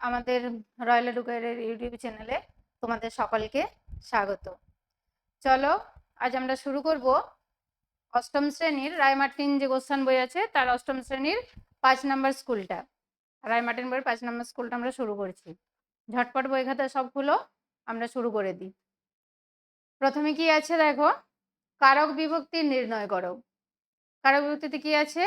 আমাদের royal এডুকেয়ারের YouTube চ্যানেলে তোমাদের সকলকে স্বাগত। চলো আজ আমরা শুরু করব অষ্টম শ্রেণীর রায়মার্টিন যে কোশ্চেন বই আছে তার অষ্টম শ্রেণীর 5 নম্বর স্কুলটা, রায়মার্টিন বইয়ের 5 নম্বর স্কুলটা আমরা শুরু করছি। ঝটপট বই খাতা সব খুলো, আমরা শুরু করে দিই। প্রথমে কি আছে দেখো, কারক বিভক্তি নির্ণয় করো। কারক বিভক্তিতে কি আছে?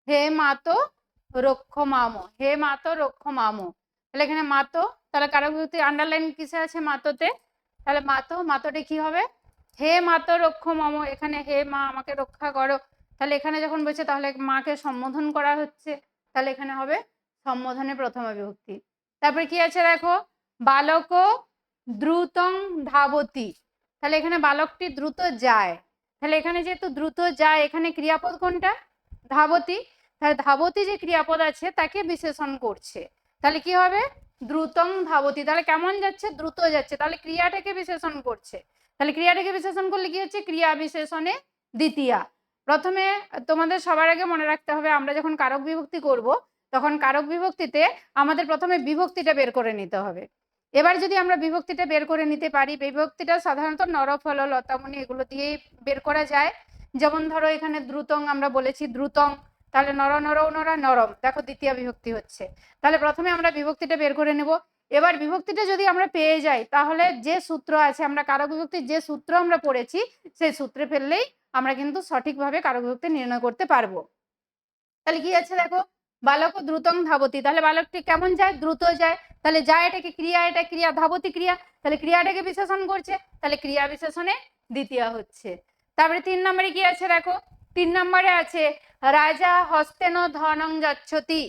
হে মাতো রক্ষ মামো, হে মাতো রক্ষ মামো। তাহলে এখানে মাতো, তাহলে কারক বিভক্তি আন্ডারলাইন কিসে আছে? মাতোতে। তাহলে মাতো, মাতোটা কি হবে? হে মাতো রক্ষ মামো, এখানে হে মা আমাকে রক্ষা করো। তাহলে এখানে যখন বলছে তাহলে মাকে সম্বোধন করা হচ্ছে, তাহলে এখানে হবে সম্বোধনে প্রথমা বিভক্তি। তারপরে কি আছে দেখো, বালক দ্রুতং ধাবতি। তাহলে এখানে বালকটি দ্রুত যায়, তাহলে এখানে যেহেতু দ্রুত যায়, এখানে ক্রিয়াপদ কোনটা? ধাবতি। তাহলে ধাবতি যে ক্রিয়াপদ আছে তাকে বিশেষণ করছে, তাহলে কি হবে? দ্রুতং ধাবতি। তাহলে কেমন যাচ্ছে? দ্রুত যাচ্ছে, তাহলে ক্রিয়াটাকে বিশেষণ করছে। তাহলে ক্রিয়াটাকে বিশেষণ করলে কি হচ্ছে? ক্রিয়া বিশেষণে দ্বিতীয়া। প্রথমে তোমাদের সবার আগে মনে রাখতে হবে, আমরা যখন কারক বিভক্তি করব তখন কারক বিভক্তিতে আমাদের প্রথমে বিভক্তিটা বের করে নিতে হবে। এবার যদি আমরা বিভক্তিটা বের করে নিতে পারি, বিভক্তিটা সাধারণত নরফল লতামনি এগুলো দিয়েই বের করা যায়। যেমন ধরো এখানে দ্রুতং আমরা বলেছি দ্রুতং, তাহলে নর নর নরা নরম, দেখো দ্বিতীয় বিভক্তি হচ্ছে। তাহলে প্রথমে আমরা বিভক্তিটা বের করে নেব। এবার বিভক্তিটা যদি আমরা পেয়ে যাই তাহলে যে সূত্র আছে, আমরা কারক বিভক্তির যে সূত্র আমরা পড়েছি সেই সূত্রে ফেললেই আমরা কিন্তু সঠিকভাবে কারক বিভক্তি নির্ণয় করতে পারবো। তাহলে কি আছে দেখো, বালক দ্রুতং ধাবতি, তাহলে বালকটি কেমন যায়? দ্রুত যায়। তাহলে যায় এটাকে ক্রিয়া, এটা ক্রিয়া, ধাবতি ক্রিয়া, তাহলে ক্রিয়াটাকে বিশেষণ করছে, তাহলে ক্রিয়া বিশেষণে দ্বিতীয় হচ্ছে। তারপরে 3 নম্বরে কি আছে দেখো, 3 নম্বরে আছে রাজা হস্তেন ধনং যচ্ছতি।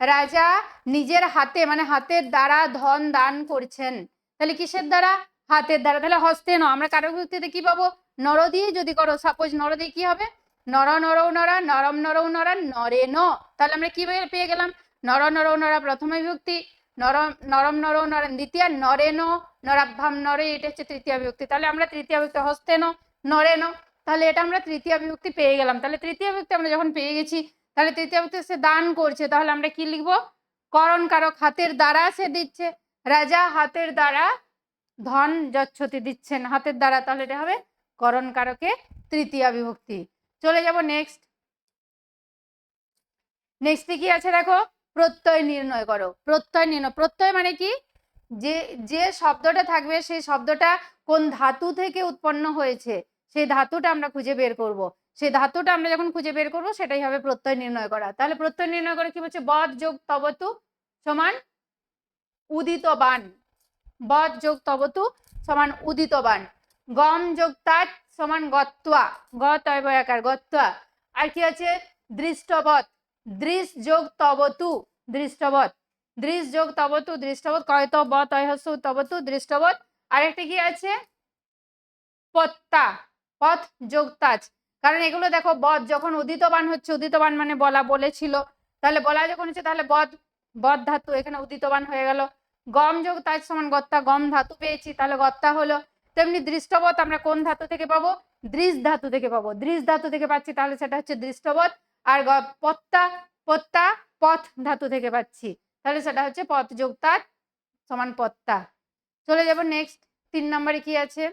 রাজা নিজের হাতে মানে হাতের দ্বারা ধন দান করছেন। তাহলে কিসের দ্বারা? হাতের দ্বারা। তাহলে হস্তেন, আমরা কারক বিভক্তিতে কি পাবো? নর দিয়ে যদি করো, সাপোজ নর দিয়ে কি হবে? নর নরৌ নরা নরম নরৌ নরা নরে ন। তাহলে আমরা কি পেয়ে গেলাম? নর নরৌ নরা প্রথম বিভক্তি, নরম নরম নরৌ নরা দ্বিতীয়, নরে ন নরাভ্যাম নরে এটা হচ্ছে তৃতীয় বিভক্তি। তাহলে আমরা তৃতীয় বিভক্তি হস্তে ন নরে ন, তাহলে এটা আমরা তৃতীয় বিভক্তি পেয়ে গেলাম। তাহলে তৃতীয় বিভক্তি আমরা যখন পেয়ে গেছি, তাহলে তৃতীয় বিভক্তি সে দান করছে, তাহলে আমরা কি লিখবো? করণ কারক, হাতের দ্বারা সে দিচ্ছে। রাজা হাতের দ্বারা ধন যচ্ছতি দিচ্ছেন, হাতের দ্বারা, তাহলে এটা হবে করণ কারকে তৃতীয় বিভক্তি। চলে যাব নেক্সট। নেক্সটে কি আছে দেখো, প্রত্যয় নির্ণয় করো। প্রত্যয় নির্ণয়, প্রত্যয় মানে কি? যে যে শব্দটা থাকবে সেই শব্দটা কোন ধাতু থেকে উৎপন্ন হয়েছে সেই ধাতুটা আমরা খুঁজে বের করব। সেই ধাতুটা আমরা যখন খুঁজে বের করব সেটাই হবে প্রত্যয় নির্ণয় করা। তাহলে প্রত্যয় নির্ণয় করে কি বলছে? বদ যোগ তবতু সমান উদিতবান। বদ যোগ তবতু সমান উদিতবান। গম যোগ তাৎ সমান গত্বা, গতয় বয়াকার গত্বা। আর কি আছে? দৃষ্টবৎ, দৃশ যোগ তবতু দৃষ্টবৎ, দৃশ যোগ তবতু দৃষ্টবৎ, কয়ত বত হস্য তবতু দৃষ্টবৎ। আরেকটা কি আছে? পত্তা, পথ যোগ তাজ। কারণ এগুলো দেখো, বদ যখন উদিতবান হচ্ছে, উদিতবান মানে বলা, বলেছিল, তাহলে বলা যখন হচ্ছে তাহলে বদ, বদ ধাতু এখানে উদিতবান হয়ে গেল। গম যোগ তাজ সমান গত্তা, গম ধাতু পেয়েছি তাহলে গত্তা হলো। তেমনি দৃষ্টবৎ আমরা কোন ধাতু থেকে পাবো? দৃশ ধাতু থেকে পাবো, দৃশ ধাতু থেকে পাচ্ছি, তাহলে সেটা হচ্ছে দৃষ্টবৎ। আর পত্তা, পত্তা পথ ধাতু থেকে পাচ্ছি, তাহলে সেটা হচ্ছে পথ যোগ তাজ সমান পত্তা। চলে যাব নেক্সট। 3 নম্বরে কি আছে?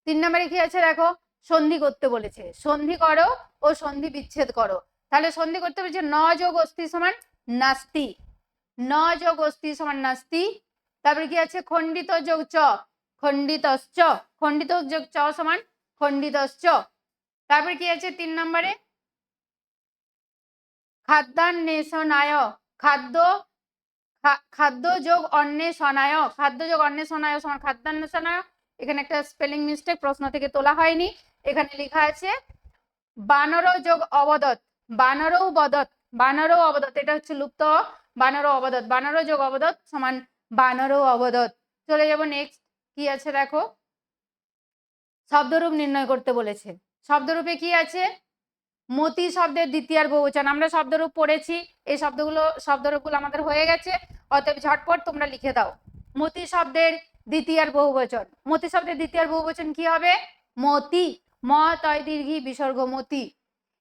3 নম্বরে কি আছে দেখো, সন্ধি করতে বলেছে। সন্ধি করো ও সন্ধি বিচ্ছেদ করো। তাহলে সন্ধি করতে বলেছে ন যোগ অস্তি সমান নাস্তি, ন যোগ অস্তি সমান নাস্তি। তারপরে কি আছে? খণ্ডিত যোগ চ খণ্ডিতশ্চ, খণ্ডিত যোগ চ সমান খণ্ডিতশ্চ। তারপরে কি আছে 3 নম্বরে? খাদ্যান্বেষণায়, খাদ্য খাদ্য যোগ অন্বেষণায়, খাদ্য যোগ অন্বেষণায় সমান খাদ্যান্বেষণায়। এখানে একটা স্পেলিং মিস্টেক, প্রশ্ন থেকে তোলা হয়নি, এখানে লেখা আছে বানর যোগ অবদত, বানরও বদত, বানরও অবদত, এটা হচ্ছে লুপ্ত, বানরও অবদত, বানর যোগ অবদত সমান বানরও অবদত। চলে যাব নেক্সট। কি আছে দেখো, শব্দরূপ নির্ণয় করতে বলেছে। শব্দরূপে কি আছে? মতি শব্দের দ্বিতীয়ার বহুবচন, আমরা শব্দরূপ পড়েছি, এই শব্দরূপগুলো আমাদের হয়ে গেছে, অতএব ঝটপট তোমরা লিখে দাও। মতি শব্দের দ্বিতীয়ার বহুবচন, মতি শব্দের দ্বিতীয়ার বহুবচন কি হবে? মতি, ম তয় দীর্ঘি বিসর্গ মতি।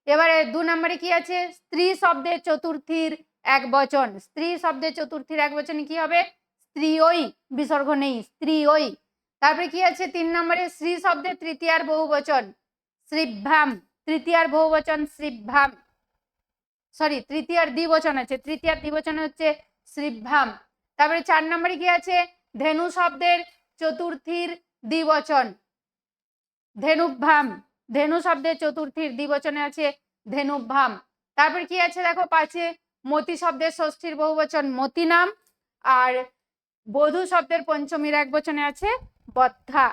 এবারে 2 নম্বরে কি আছে? স্ত্রী শব্দের চতুর্থীর এক বচন। স্ত্রী শব্দের চতুর্থীর এক বচনে কি হবে? স্ত্রীই, বিসর্গ নেই, স্ত্রীই। তারপরে কি আছে 3 নম্বরে? শ্রী শব্দের তৃতীয়ার বহুবচন শ্রীভ্যাম, তৃতীয়ার বহুবচন শ্রীভ্যাম, সরি তৃতীয়ার দ্বিবচন আছে, তৃতীয়ার দ্বিবচন হচ্ছে শ্রীভ্যাম। তারপরে 4 নম্বরে কি আছে? ধেনু শব্দের চতুর্থীর দ্বিবচন ধেনুভ্যাম, ধেনু শব্দের চতুর্থীর দ্বিবচনে আছে ধেনুভ্যাম। তারপর কি আছে দেখো 5-এ? মতি শব্দের ষষ্ঠীর বহুবচন মতিনাম, আর বধূ শব্দের পঞ্চমীর এক বচনে আছে বদ্ধা,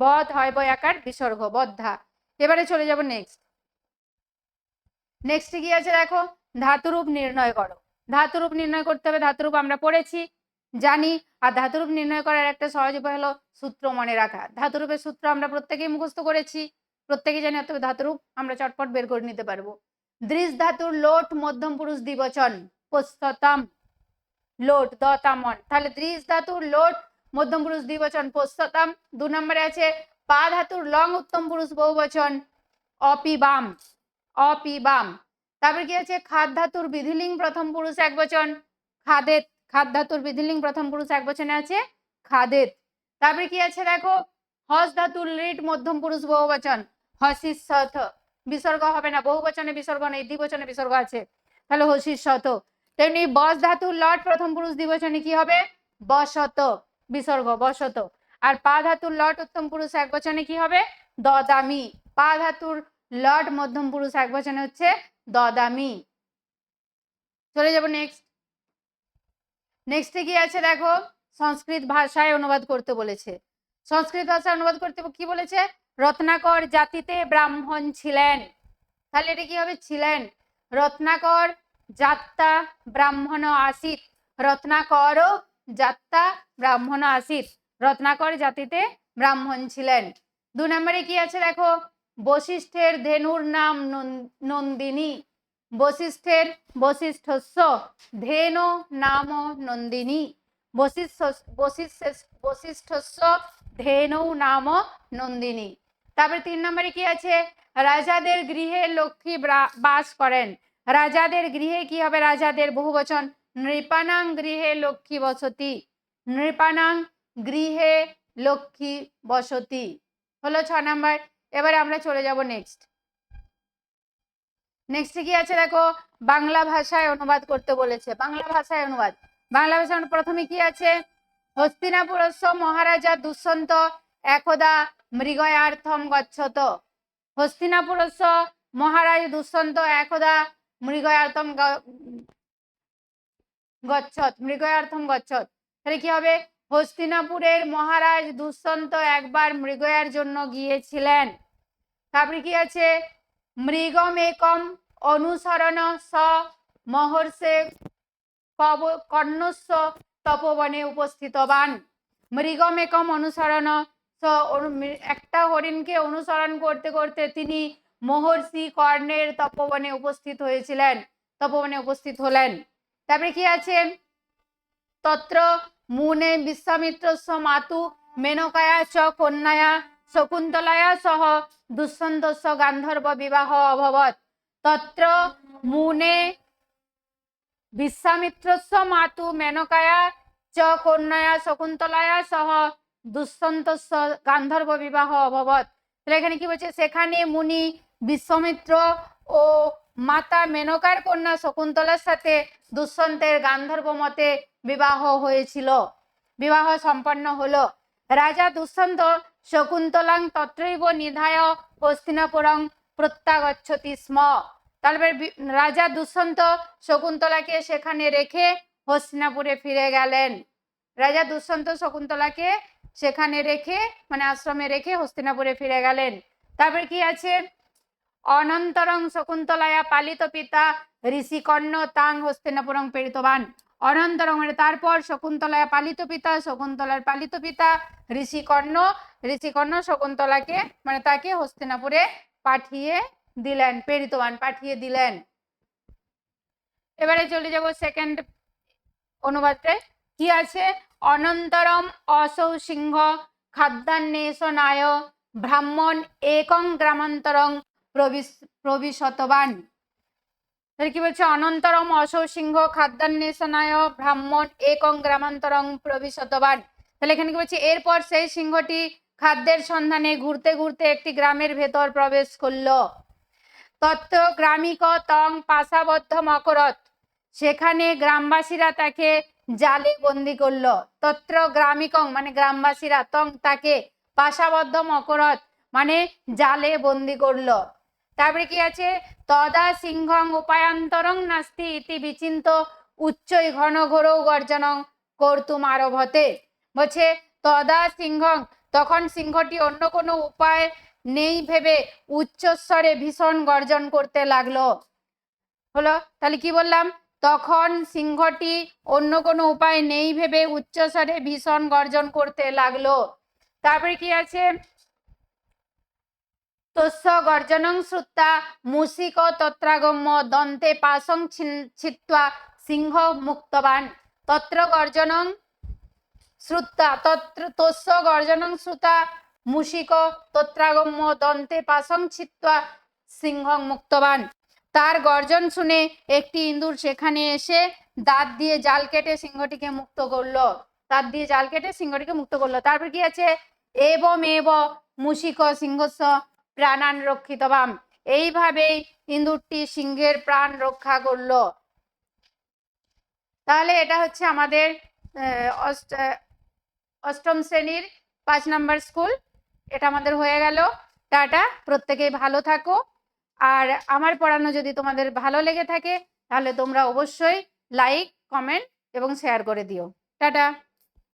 বধ হয় বয়াকার বিসর্গ, বদ্ধা। এবারে চলে যাব নেক্সট কি আছে দেখো? ধাতুরূপ নির্ণয় করো। ধাতুরূপ নির্ণয় করতে হবে, ধাতুরূপ আমরা পড়েছি, জানি। আর ধাতুরূপ নির্ণয় করার একটা সহজ উপায় হলো সূত্র মনে রাখা। ধাতুরূপের সূত্র আমরা প্রত্যেকেই মুখস্থ করেছি, প্রত্যেকেই জানি, অতএব ধাতুরূপ আমরা চটপট বের করে নিতে পারবো। দৃশ ধাতুর লোট মধ্যম পুরুষ দ্বিবচন পোস্ততম, লোট দতামন, তাহলে দৃশ ধাতুর লোট মধ্যম পুরুষ দ্বিবচন পোস্ততম। 2 নম্বরে আছে পা ধাতুর লং উত্তম পুরুষ বহুবচন অপিবাম, অপিবাম। তারপর কি আছে? খাদ ধাতুর বিধিলিঙ্গ প্রথম পুরুষ এক বচন খাদেত, খাদ ধাতুর বিধিলিঙ্গ প্রথম পুরুষ এক বচনে আছে খাদেত। তারপরে কি আছে দেখো? হস ধাতুর লিট মধ্যম পুরুষ বহুবচন হসিষ্যথ, বিসর্গ হবে না, বহুবচনে বিসর্গ নেই, দ্বিবচনে বিসর্গ আছে, তাহলে হসিষ্যথ। তেমনি বস ধাতুর লট প্রথম পুরুষ দ্বিবচনে কি হবে? বসত, বিসর্গ বসত। আর পা ধাতুর লট উত্তম পুরুষ এক বচনে কি হবে? দদামি, পা ধাতুর লট মধ্যম পুরুষ এক বচনে হচ্ছে দদামি। চলে যাব নেক্সটে কি আছে দেখো? সংস্কৃত ভাষায় অনুবাদ করতে বলেছে। সংস্কৃত ভাষায় অনুবাদ করতে কি বলেছে? রত্নাকর জাতিতে ব্রাহ্মণ ছিলেন, তাহলে এটা কি হবে? ছিলেন। রত্নাকর জাত্তা ব্রাহ্মণ আসিত, রত্নাকর জাত্তা ব্রাহ্মণ আসিত, রত্নাকর জাতিতে ব্রাহ্মণ ছিলেন। 2 নম্বরে কি আছে দেখো? বশিষ্ঠের ধেনুর নাম নন্দিনী, বশিষ্ঠের বশিষ্ঠস্য ধেনো নাম নন্দিনী, বশিষ্ঠস্য ধেনৌ নাম নন্দিনী। তারপরে 3 নম্বরে কি আছে? রাজাদের গৃহে লক্ষ্মী বাস করেন, রাজাদের গৃহে কি হবে? রাজাদের বহুবচন নৃপানাং গৃহে লক্ষ্মী বসতি, নৃপানাং গৃহে লক্ষ্মী বসতি, হলো 6 নম্বর। এবারে আমরা চলে যাব নেক্সটে কি আছে দেখো? বাংলা ভাষায় অনুবাদ করতে বলেছে। বাংলা ভাষায় অনুবাদ, বাংলা ভাষায় প্রথমে কি আছে? হস্তিনাপুরস্য মহারাজা দুষ্যন্ত একদা মৃগয়ার্থম গচ্ছত, হস্তিনাপুরস্য মহারাজ দুষ্যন্ত একদা মৃগয়ার্থম গচ্ছত, মৃগয়ার্থম গচ্ছত, তাহলে কি হবে? হস্তিনাপুরের মহারাজ দুষ্যন্ত একবার মৃগয়ার জন্য গিয়েছিলেন। তারপরে কি আছে? মৃগম একম অনুসরণ স মহর্ষে কর্ণস্য তপবনে উপস্থিতবান, মৃগম একম অনুসরণ স, একটা হরিণকে অনুসরণ করতে করতে তিনি মহর্ষি কর্ণের তপবনে উপস্থিত হয়েছিলেন, তপবনে উপস্থিত হলেন। তারপরে কি আছে? তত্র মুনে বিশ্বামিত্রস্য মাতু মেনকায়া চ কন্যায়া শকুন্তলায়া সহ দুষ্যন্তস্য গান্ধর্ব বিবাহ অভবৎ, তত্র মুনে বিশ্বামিত্রস্য মাতু মেনকায়া চ কন্যায়া শকুন্তলায়া সহ দুষ্যন্তস্য গান্ধর্ব বিবাহ অভবৎ। তাহলে এখানে কি বলছে? সেখানে মুনি বিশ্বামিত্র ও মাতা মেনকার কন্যা শকুন্তলার সাথে দুষ্যন্তের গান্ধর্ব মতে বিবাহ হয়েছিল, বিবাহ সম্পন্ন হলো। রাজা দুষ্যন্ত শকুন্তলাং তত্রৈব নিধায় হস্তিনাপুরং প্রত্যাগচ্ছতি স্ম, তারপরে রাজা দুষ্যন্ত শকুন্তলাকে সেখানে রেখে হস্তিনাপুরে ফিরে গেলেন। রাজা দুষ্যন্ত শকুন্তলাকে সেখানে রেখে, মানে আশ্রমে রেখে হস্তিনাপুরে ফিরে গেলেন। তারপরে কি আছে? অনন্তরং শকুন্তলায়া পালিত পিতা ঋষিকর্ণ তাং হস্তিনাপুরং প্রেরিতবান, অনন্তরং মানে তারপর শকুন্তলায়া পালিত পিতা, শকুন্তলার পালিত পিতা ঋষিকর্ণ, ঋষিকর্ণ শকুন্তলাকে মানে তাকে হস্তিনাপুরে পাঠিয়ে দিলেন, প্রেরিতবান পাঠিয়ে দিলেন। এবারে চলে যাব সেকেন্ড অনুবাদে। কি আছে? অনন্তরম অসৌ সিংহ খাদ্যান্বেষণায় ব্রাহ্মণ একং গ্রামান্তরং প্রবিশতবান, তাহলে কি বলছে, অনন্তরম অসৌ সিংহ খাদ্যান্বেষণায় ব্রাহ্মণ একং গ্রামান্তরং প্রবিশতবান। তাহলে এখানে কি বলছে, এরপর সেই সিংহটি খাদ্যের সন্ধানে ঘুরতে ঘুরতে একটি গ্রামের ভেতর প্রবেশ করলো। তত্ত্ব গ্রামিক তং পাশাবদ্ধ মকরত, সেখানে গ্রামবাসীরা তাকে জালে বন্দি করলো। তত্র গ্রামিকং মানে গ্রামবাসীরা, তং তাকে, পাশাবদ্ধ মকরত মানে জালে বন্দি করলো। তারপরে কি আছে, তদা সিংহং উপায়ান্তরং নাস্তি ইতি বিচিন্ত উচ্চৈ ঘন ঘোরৌ গর্জনং কর্তুম আরভতে। বলছে তদা সিংহং, তখন সিংহটি অন্য কোনো উপায় নেই ভেবে উচ্চস্বরে ভীষণ গর্জন করতে লাগলো। হলো, তাহলে কি বললাম, তখন সিংহটি অন্য কোনো উপায় নেই ভেবে উচ্চস্বরে ভীষণ গর্জন করতে লাগলো। তারপরে কি আছে, তস্য গর্জনং শ্রুত্বা মুসিক তত্রাগম্য দন্তে পাশং ছিত্ত্বা সিংহ মুক্তবান। তত্র গর্জনং শ্রুত্বা, তস্য গর্জনং শ্রুতা মুসিক তত্রাগম্য দন্তে পাশং ছিত্ত্বা সিংহ মুক্তবান। তার গর্জন শুনে একটি ইঁদুর সেখানে এসে দাঁত দিয়ে জাল কেটে সিংহটিকে মুক্ত করলো। দাঁত দিয়ে জাল কেটে সিংহটিকে মুক্ত করলো। তারপর কি আছে, এবমেব মুসিক সিংহস্য প্রাণান রক্ষিতবাম। এইভাবেই ইঁদুরটি সিংহের প্রাণ রক্ষা করলো। তাহলে এটা হচ্ছে আমাদের অষ্টম শ্রেণীর 5 নম্বর স্কুল, এটা আমাদের হয়ে গেল। টাটা, প্রত্যেকেই ভালো থাকো। আর আমার পড়ানো যদি তোমাদের ভালো লেগে থাকে তাহলে তোমরা অবশ্যই লাইক, কমেন্ট এবং শেয়ার করে দিও। টাটা।